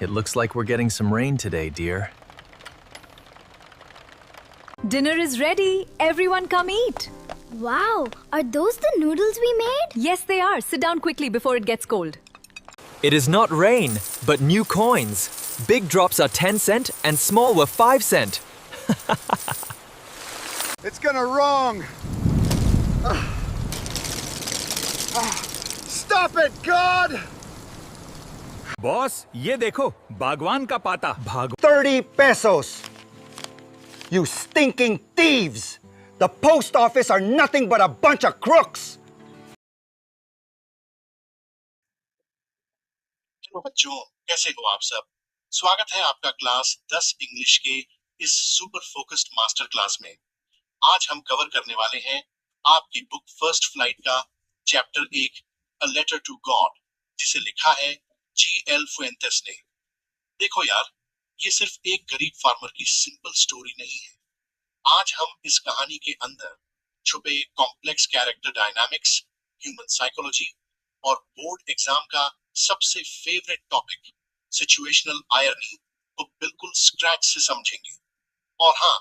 It looks like we're getting some rain today, dear. Dinner is ready. Everyone come eat. Wow, are those the noodles we made? Yes, they are. Sit down quickly before it gets cold. It is not rain, but new coins. Big drops are 10 cent and small were 5 cent. It's gonna wrong. Stop it, God! Boss ये देखो बागवान का पाता 30 pesos. You stinking thieves! The post office are nothing but a bunch of crooks! बच्चों, कैसे हो आप सब? स्वागत है आपका क्लास 10 इंग्लिश के इस सुपर फोकस्ड मास्टर क्लास में। आज हम कवर करने वाले हैं आपकी बुक फर्स्ट फ्लाइट का chapter 1 a letter to God, जिसे लिखा है G.L. फुएंटेस ने। देखो यार, ये सिर्फ एक गरीब फार्मर की सिंपल स्टोरी नहीं है। आज हम इस कहानी के अंदर छुपे complex character dynamics, human psychology और बोर्ड एग्जाम का सबसे फेवरेट टॉपिक सिचुएशनल आयरनी को बिल्कुल स्क्रैच से समझेंगे। और हाँ,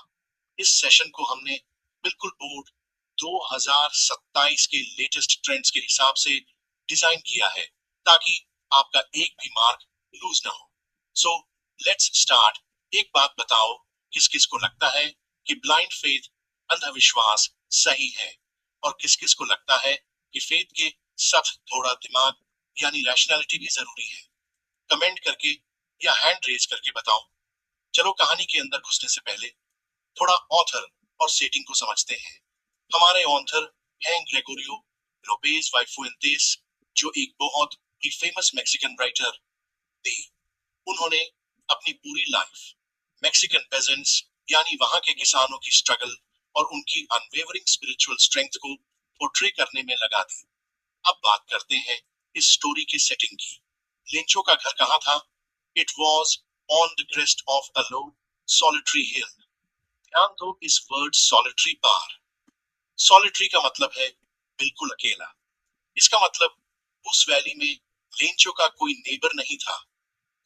इस सेशन को हमने बिल्कुल बोर्ड 2027 के लेटेस्ट ट्रेंड्स के हिसाब से डिजाइन किया है, ताकि आपका एक भी मार्क लूज ना हो। So let's start. एक बात बताओ, किस किस को लगता है कि ब्लाइंड फेथ, अंधविश्वास सही है, और किस किस को लगता है कि फेथ के साथ थोड़ा दिमाग यानी रैशनैलिटी भी जरूरी है? कमेंट करके या हैंड रेज करके बताओ। चलो कहानी के अंदर घुसने से पहले थोड़ा ऑथर और सेटिंग को समझते हैं। हमारे ऑथर हैं ग्रेगोरियो लोपेज वाई फुएंटेस, जो एक बहुत ही फेमस मैक्सिकन राइटर थे। उन्होंने अपनी पूरी लाइफ मैक्सिकन पेजेंट्स यानी वहां के किसानों की स्ट्रगल और उनकी अनवेवरिंग स्पिरिचुअल स्ट्रेंथ को पोर्ट्रे करने में लगा दी। अब बात करते हैं इस स्टोरी की सेटिंग की। लेंचो का घर कहाँ था? It was on the crest of a low solitary hill. ध्यान दो इस वर्ड सॉलिटरी पर। सॉलिटरी का मतलब है बिल्कुल अकेला। इसका मतलब उस वैली में लेंचो का कोई नेबर नहीं था,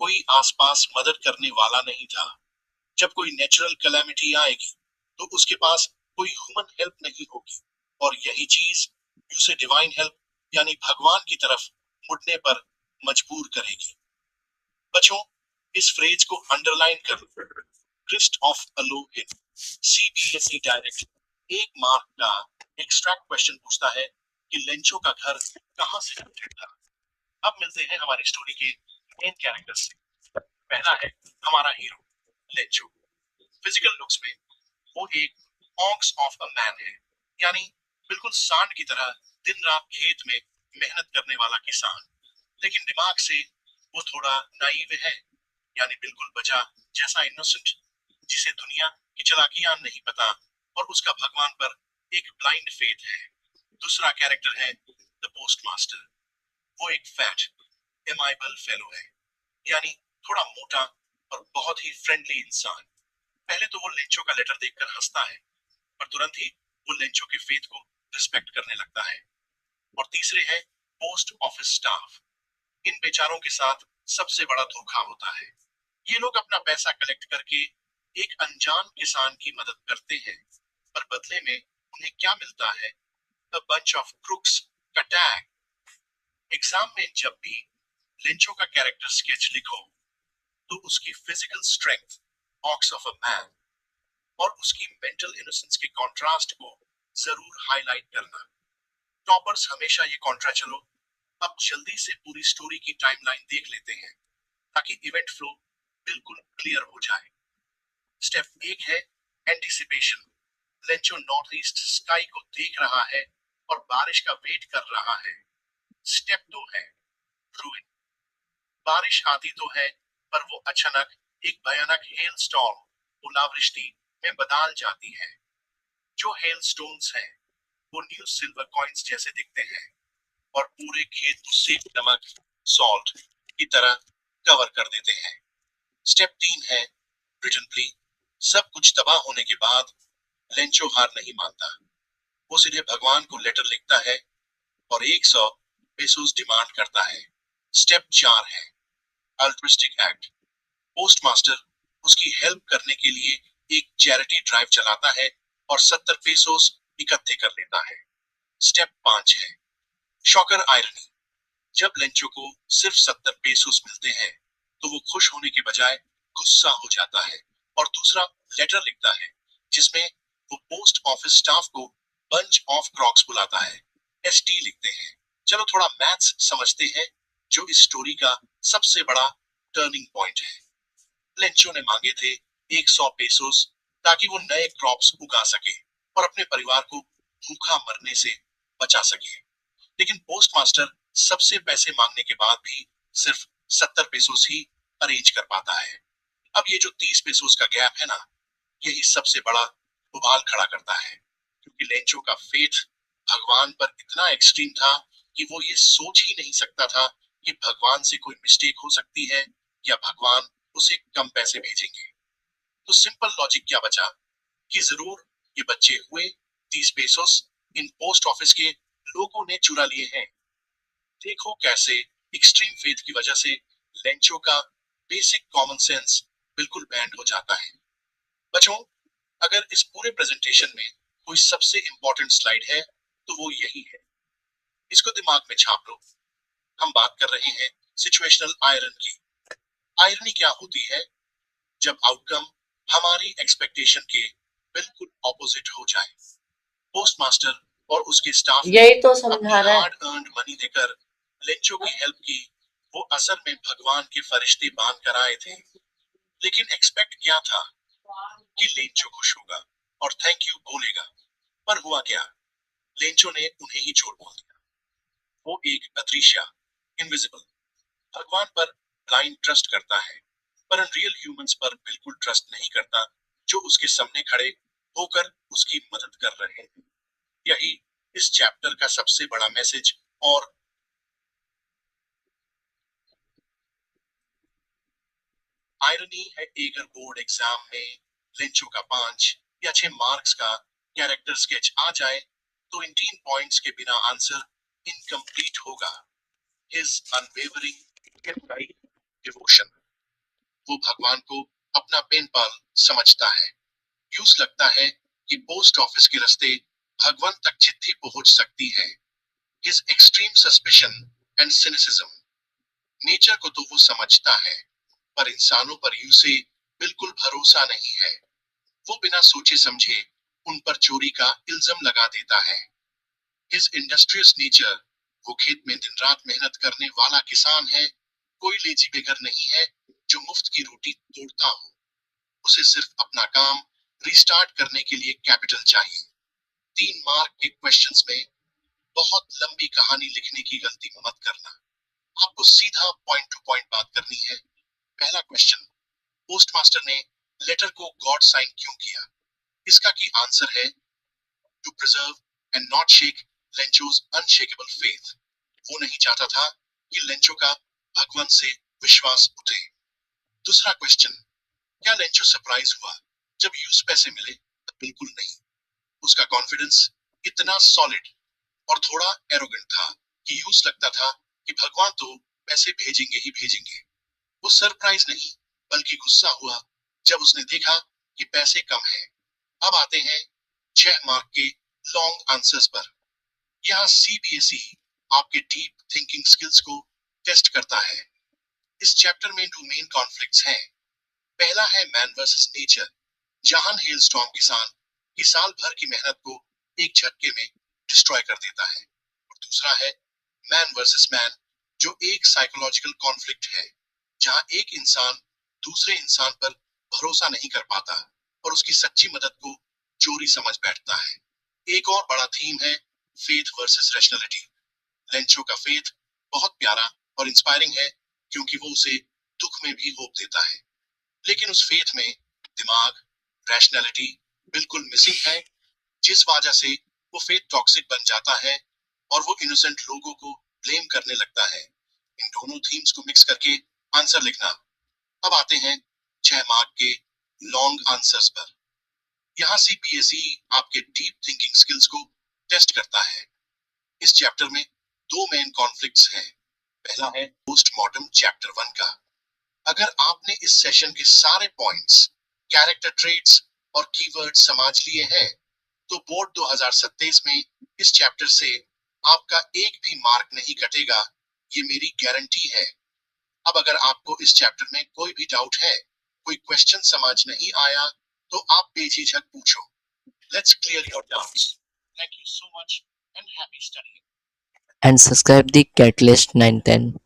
कोई आसपास मदद करने वाला नहीं था। जब कोई नेचुरल कैलेमिटी आएगी तो उसके पास कोई ह्यूमन हेल्प नहीं होगी, और यही चीज उसे डिवाइन हेल्प यानी भगवान की तरफ मुड़ने पर मजबूर करेगी। बच्चों, इस फ्रेज को अंडरलाइन कर लो। Crest of a low hill. CBSE direct 1 mark का एक्सट्रैक्ट क्वेश्चन पूछता है कि लेंचो का घर कहां से कनेक्टेड था। अब मिलते हैं हमारी स्टोरी के मेन कैरेक्टर्स से। पहला है हमारा हीरो लेंचो। फिजिकल लुक्स में वो एक ऑक्स ऑफ अ मैन है, यानी बिल्कुल सांड की तरह दिन रात खेत में मेहनत करने वाला किसान। लेकिन दिमाग से वो थोड़ा नाइव है, यानी बिल्कुल बचा जैसा इनोसेंट, जिसे दुनिया की चालाकियां नहीं पता, और उसका भगवान पर एक ब्लाइंड फेथ है। दूसरा कैरेक्टर है द पोस्टमास्टर। वो एक फैट एमाइबल फेलो है, यानी थोड़ा मोटा और बहुत ही फ्रेंडली इंसान। पहले तो वो लेंचो का लेटर देखकर हंसता है, पर तुरंत ही वो लेंचो के फेथ को रिस्पेक्ट करने लगता है। और तीसरे है पोस्ट ऑफिस स्टाफ। इन बेचारों के साथ सबसे बड़ा धोखा होता है। ये लोग अपना पैसा कलेक्ट करके एक अनजान किसान की मदद करते हैं, पर बदले में उन्हें क्या मिलता है? A bunch of crooks का टैग। एग्जाम में जब भी लेंचो का कैरेक्टर स्केच लिखो तो उसकी physical strength ox of a man और उसकी मेंटल इनोसेंस के कॉन्ट्रास्ट को जरूर हाईलाइट करना। टॉपर्स हमेशा ये कॉन्ट्रा। चलो अब जल्दी से पूरी स्टोरी की टाइमलाइन देख लेते हैं, ताकि इवेंट फ्लो बिल्कुल क्लियर हो जाए। स्टेप 1 है anticipation. Lencho north east sky को देख रहा है और बारिश का वेट कर रहा है। स्टेप 2 है रूइन। बारिश आती तो है, पर वो अचानक एक भयानक हेल स्टॉर्म ओलावृष्टि में बदल जाती है। जो हेल स्टोन्स हैं वो न्यू सिल्वर कॉइन्स जैसे दिखते हैं, और पूरे खेत को सेक नमक सॉल्ट की तरह कवर कर देते हैं। स्टेप 3 है रिटर्न प्ली। सब कुछ तबाह होने के बाद लेंचो हार नहीं मानता। वो सीधे भगवान को लेटर लिखता है और 100 पेसोस डिमांड करता है। स्टेप 4 है अल्ट्रिस्टिक एक्ट। पोस्टमास्टर उसकी हेल्प करने के लिए एक चैरिटी ड्राइव चलाता है और 70 पेसोस इकट्ठे कर लेता है। स्टेप 5 है शॉकर आयरनी। जब लेंचो को सिर्फ 70 पेसोस मिलते हैं तो वो खुश होने के बजाय गुस्सा हो जाता है और दूसरा लेटर लिखता है जिसमें वो पोस्ट ऑफिस स्टाफ को बंच ऑफ क्रॉक्स बुलाता है, एसटी लिखते हैं। चलो थोड़ा मैथ्स समझते हैं जो इस स्टोरी का सबसे बड़ा टर्निंग पॉइंट है। लेंचो ने मांगे थे 100 पेसोस ताकि वो नए क्रॉप्स उगा सके और अपने परिवार को भूखा मरने से बचा सके। लेकिन पोस्टमास्टर सबसे पैसे मांगने के बाद भी सिर्फ 70 पेसोस ही अरेंज कर पाता है। अब ये जो 30 पेसोस का गैप है ना, यही सबसे बड़ा उबाल खड़ा करता है, क्योंकि लेंचो का फेथ भगवान पर इतना एक्सट्रीम था कि वो ये सोच ही नहीं सकता था कि भगवान से कोई मिस्टेक हो सकती है या भगवान उसे कम पैसे भेजेंगे। तो सिंपल लॉजिक क्या बचा कि जरूर ये बच्चे हुए 30 पेसोस इन पोस्ट ऑफिस के लोगों ने चुरा लिए हैं। देखो कैसे एक्सट्रीम फेथ की वजह से लेंचो का बेसिक कॉमन सेंस बिल्कुल बैंड हो जाता है। बच्चों, अगर इस पूरे प्रेजेंटेशन में कोई सबसे इंपॉर्टेंट स्लाइड है तो वो यही है। इसको दिमाग में छाप लो। हम बात कर रहे हैं सिचुएशनल आयरन की। आयरनी क्या होती है? जब आउटकम हमारी एक्सपेक्टेशन के बिल्कुल ऑपोजिट हो जाए। पोस्टमास्टर और उसके स्टाफ यही तो समझा रहा है। हार्ड अर्न्ड मनी देकर लेंचो की हेल्प की। वो असल में भगवान के फरिश्ते बांध कर आए थे। लेकिन एक्सपेक्ट क्या था कि लेंचो खुश होगा और थैंक यू बोलेगा, पर हुआ क्या? लेंचो ने उन्हें ही झूठ बोल दिया। वो एक अदृश्य इनविजिबल भगवान पर ब्लाइंड ट्रस्ट करता है, पर रियल ह्यूमंस पर बिल्कुल ट्रस्ट नहीं करता जो उसके सामने खड़े होकर उसकी मदद कर रहे हैं। यही इस चैप्टर का सबसे बड़ा मैसेज। और आयरनी है, एक बोर्ड एग्जाम में लेंचो का 5 या 6 मार्क्स का कैरेक्टर स्केच आ जाए तो इन 3 पॉइंट्स के बिना आंसर इनकम्प्लीट होगा। His unwavering devotion. वो भगवान को अपना पेन पाल समझता है। यूं लगता है कि पोस्ट ऑफिस के रास्ते भगवान तक चिट्ठी पहुंच सकती है। His extreme suspicion and cynicism. Nature को तो वो समझता है, पर इंसानों पर यूं बिल्कुल भरोसा नहीं है। वो बिना सोचे समझे उन पर चोरी का इल्जाम लगा देता है। His industrious nature. वो खेत में दिन रात मेहनत करने वाला किसान है। कोई लेजी बेगर नहीं है जो मुफ्त की रोटी तोड़ता हो। उसे सिर्फ अपना काम रिस्टार्ट करने के लिए कैपिटल चाहिए। 3 मार्क के क्वेश्चंस में बहुत लंबी कहानी लिखने की गलती मत करना। आपको सीधा पॉइंट टू पॉइंट बात करनी है। पहला क्वेश्चन, पोस्टमास्टर ने लेटर को गॉड साइन क्यों किया? इसका की आंसर है to preserve and not shake Lencho's unshakable faith. वो नहीं चाहता था कि लेंचो का भगवान से विश्वास उठे। दूसरा क्वेश्चन, क्या लेंचो सरप्राइज हुआ जब यूज पैसे मिले? बिल्कुल नहीं। उसका कॉन्फिडेंस इतना सॉलिड और थोड़ा एरोगेंट था कि यूज लगता था कि भगवान तो पैसे भेजेंगे ही भेजेंगे। वो सरप्राइज नहीं बल्कि गुस्सा हुआ जब उसने देखा कि पैसे कम हैं। अब आते हैं 6 मार्क के लॉन्ग आंसर्स पर। यहाँ सीबीएसई आपके डीप थिंकिंग स्किल्स को टेस्ट करता है। इस चैप्टर में 2 मेन कॉन्फ्लिक्ट्स हैं। पहला है मैन वर्सेस नेचर, जहां हेलस्टॉर्म किसान की साल भर की मेहनत को एक झटके में डिस्ट्रॉय कर देता है। और दूसरा है मैन वर्सेस मैन, जो एक साइकोलॉजिकल कॉन्फ्लिक्ट है, जहां एक इंसान दूसरे इंसान पर भरोसा नहीं कर पाता और उसकी सच्ची मदद को चोरी समझ बैठता है। एक और बड़ा थीम है फेथ वर्सेस रैशनैलिटी। लेंचो का फेथ बहुत प्यारा और इंस्पायरिंग है क्योंकि वो उसे दुख में भी होप देता है, लेकिन उस फेथ में दिमाग, रैशनैलिटी बिल्कुल मिसिंग है, जिस वजह से वो फेथ टॉक्सिक बन जाता है और वो इनोसेंट लोगों को ब्लेम करने लगता है। इन दोनों थीम्स को मिक्स करके आंसर लिखना। अब आते हैं 6 मार्क के लॉन्ग आंसर्स पर। यहाँ सीबीएसई आपके डीप थिंकिंग स्किल्स को टेस्ट करता है। इस चैप्टर में 2 मेन कॉन्फ्लिक्ट्स हैं। पहला है पोस्टमार्टम चैप्टर 1 का। अगर आपने इस सेशन के सारे पॉइंट्स, कैरेक्टर ट्रेट्स और कीवर्ड्स समझ लिए हैं, तो बोर्ड 2027 में इस चैप्टर से आपका एक भी मार्क नहीं कटेगा, ये मेरी गारंटी है। अब अगर आपको इस चैप्टर में कोई भी डाउट है, कोई क्वेश्चन समझ नहीं आया, तो आप बेझिझक पूछो। Let's clear your doubts. Thank you so much and happy study. And subscribe the Catalyst 910.